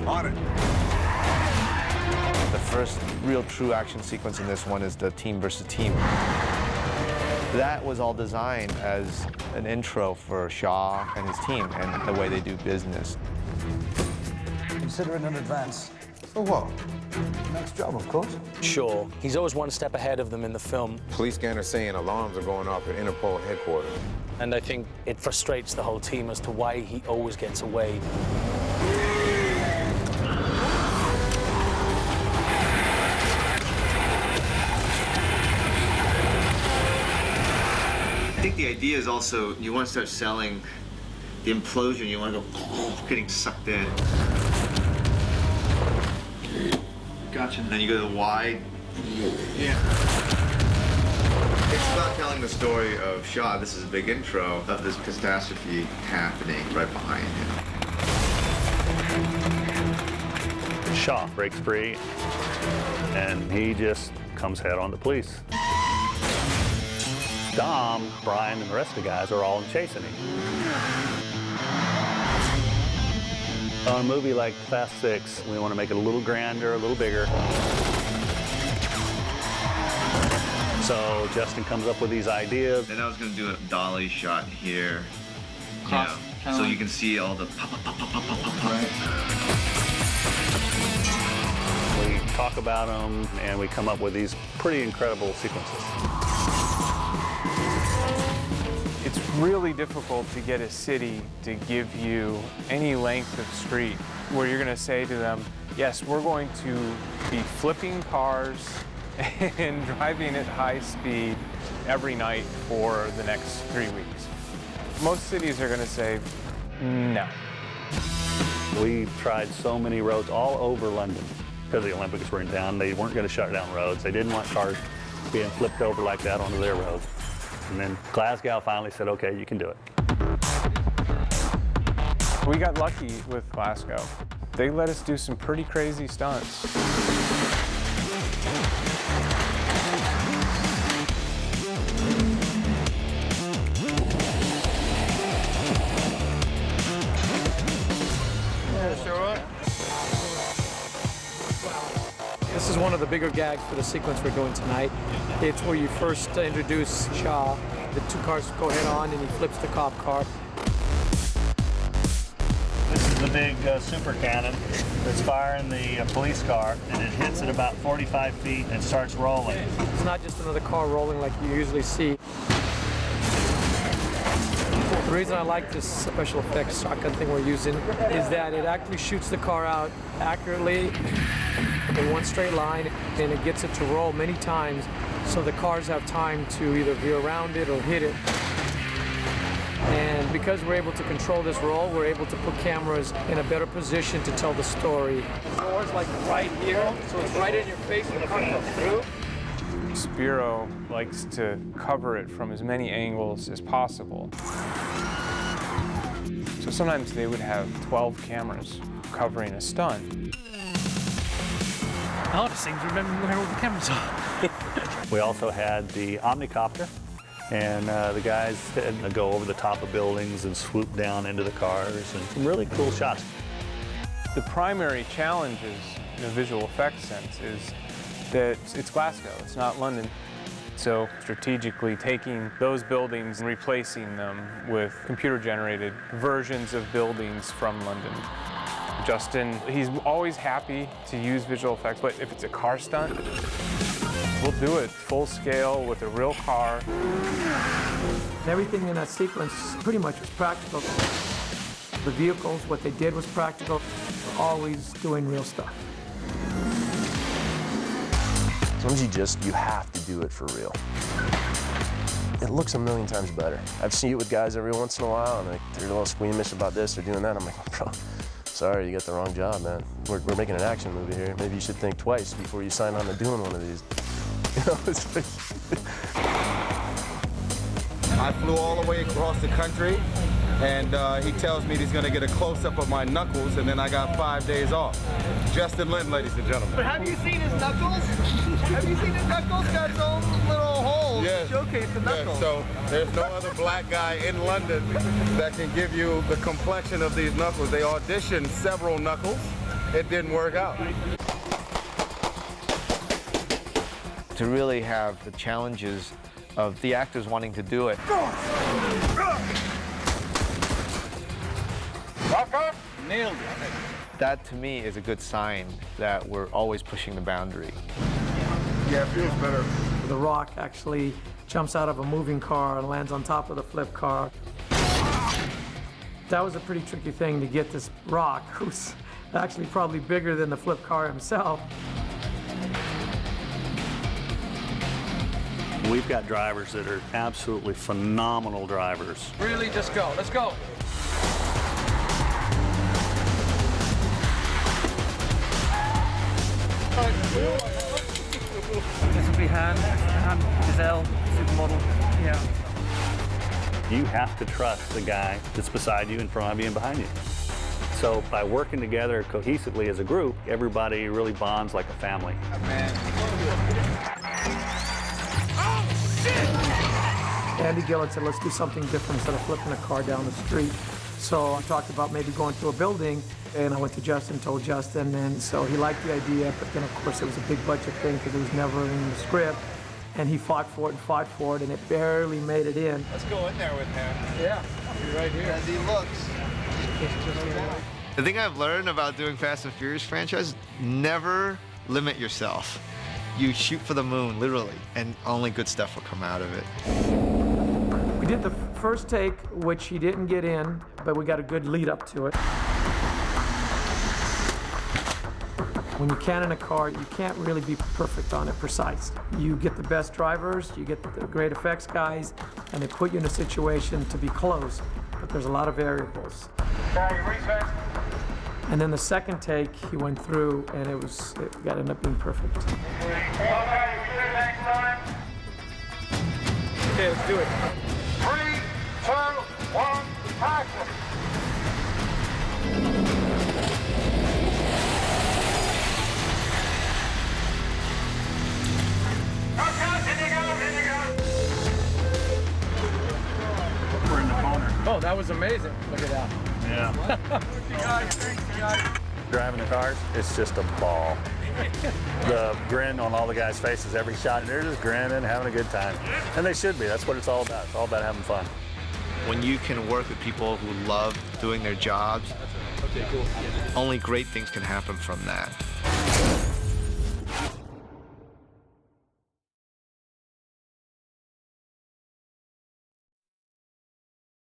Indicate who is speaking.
Speaker 1: On it.
Speaker 2: The first real true action sequence in this one is the team versus team. That was all designed as an intro for Shaw and his team and the way they do business.
Speaker 3: Consider it in advance.
Speaker 1: For what?
Speaker 3: Next job, of course.
Speaker 4: Sure. He's always one step ahead of them in the film.
Speaker 1: Police scanners saying alarms are going off at Interpol headquarters.
Speaker 4: And I think it frustrates the whole team as to why he always gets away.
Speaker 5: I think the idea is also you want to start selling the implosion. You want to go getting sucked in. Gotcha. And then you go to the wide. Yeah. It's about telling the story of Shaw. This is a big intro of this catastrophe happening right behind him.
Speaker 6: Shaw breaks free, and he just comes head on the police. Dom, Brian, and the rest of the guys are all chasing him. On a movie like Fast 6, we want to make it a little grander, a little bigger. So Justin comes up with these ideas.
Speaker 5: And I was going to do a dolly shot here, so you can see all the pop, pop, pop, pop, pop, pop, pop.
Speaker 3: Right.
Speaker 6: We talk about them, and we come up with these pretty incredible sequences.
Speaker 7: It's really difficult to get a city to give you any length of street where you're going to say to them, yes, we're going to be flipping cars and driving at high speed every night for the next 3 weeks. Most cities are going to say, no.
Speaker 6: We tried so many roads all over London because the Olympics were in town. They weren't going to shut down roads. They didn't want cars being flipped over like that onto their roads. And then Glasgow finally said, okay, you can do it.
Speaker 7: We got lucky with Glasgow. They let us do some pretty crazy stunts.
Speaker 8: This is one of the bigger gags for the sequence we're doing tonight. It's where you first introduce Shaw. The two cars go head on and he flips the cop car.
Speaker 6: This is the big super cannon that's firing the police car, and it hits at about 45 feet and starts rolling.
Speaker 8: It's not just another car rolling like you usually see. The reason I like this special effects shotgun thing we're using is that it actually shoots the car out accurately in one straight line, and it gets it to roll many times so the cars have time to either veer around it or hit it. And because we're able to control this roll, we're able to put cameras in a better position to tell the story. The door's like right here, so it's right in your face when the car comes through.
Speaker 7: Spiro likes to cover it from as many angles as possible. So sometimes they would have 12 cameras covering a stunt.
Speaker 8: The hardest thing is remembering where all the cameras are.
Speaker 6: We also had the Omnicopter, and the guys had to go over the top of buildings and swoop down into the cars, and some really cool shots.
Speaker 7: The primary challenges in a visual effects sense is that it's Glasgow, it's not London. So strategically taking those buildings and replacing them with computer-generated versions of buildings from London. Justin, he's always happy to use visual effects, but if it's a car stunt, we'll do it full scale with a real car.
Speaker 8: Everything in that sequence pretty much was practical. The vehicles, what they did was practical. We're always doing real stuff.
Speaker 9: Sometimes you have to do it for real. It looks a million times better. I've seen it with guys every once in a while, and they're a little squeamish about this or doing that. I'm like, bro, sorry, you got the wrong job, man. We're making an action movie here. Maybe you should think twice before you sign on to doing one of these. You know, it's like
Speaker 10: I flew all the way across the country, and he tells me he's gonna get a close-up of my knuckles, and then I got 5 days off. Justin Lin, ladies and gentlemen.
Speaker 8: But have you seen his knuckles? Have you seen his knuckles? Got his own little holes to showcase the knuckles.
Speaker 10: Yes, so there's no other black guy in London that can give you the complexion of these knuckles. They auditioned several knuckles, it didn't work out.
Speaker 2: To really have the challenges of the actors wanting to do it.
Speaker 10: Nailed it.
Speaker 2: That to me is a good sign that we're always pushing the boundary.
Speaker 10: Yeah, it feels better.
Speaker 8: The rock actually jumps out of a moving car and lands on top of the flip car. That was a pretty tricky thing to get this rock, who's actually probably bigger than the flip car himself.
Speaker 6: We've got drivers that are absolutely phenomenal drivers.
Speaker 8: Really, just go. Let's go.
Speaker 11: This will be Han Giselle, supermodel. Yeah.
Speaker 6: You have to trust the guy that's beside you, in front of you, and behind you. So by working together cohesively as a group, everybody really bonds like a family.
Speaker 8: Andy Gillett said, let's do something different instead of flipping a car down the street. So I talked about maybe going to a building, and I went to Justin, told Justin, and so he liked the idea, but then of course it was a big budget thing because it was never in the script, and he fought for it, and it barely made it in.
Speaker 10: Let's go in there with him.
Speaker 8: Yeah, I'll be right here.
Speaker 10: As he looks.
Speaker 2: The thing I've learned about doing Fast and Furious franchise, never limit yourself. You shoot for the moon, literally, and only good stuff will come out of it.
Speaker 8: We did the first take, which he didn't get in, but we got a good lead up to it. When you cannon a car, you can't really be perfect on it, precise. You get the best drivers, you get the great effects guys, and they put you in a situation to be close, but there's a lot of variables. And then the second take, he went through, and it got ended up being perfect.
Speaker 10: Okay, let's do it. 3, 2, 1, action!
Speaker 6: We're in the corner.
Speaker 8: Oh, that was amazing. Look at that.
Speaker 6: Yeah. Driving the cars, it's just a ball. The grin on all the guys' faces every shot, they're just grinning, having a good time. And they should be. That's what it's all about. It's all about having fun.
Speaker 2: When you can work with people who love doing their jobs, only great things can happen from that.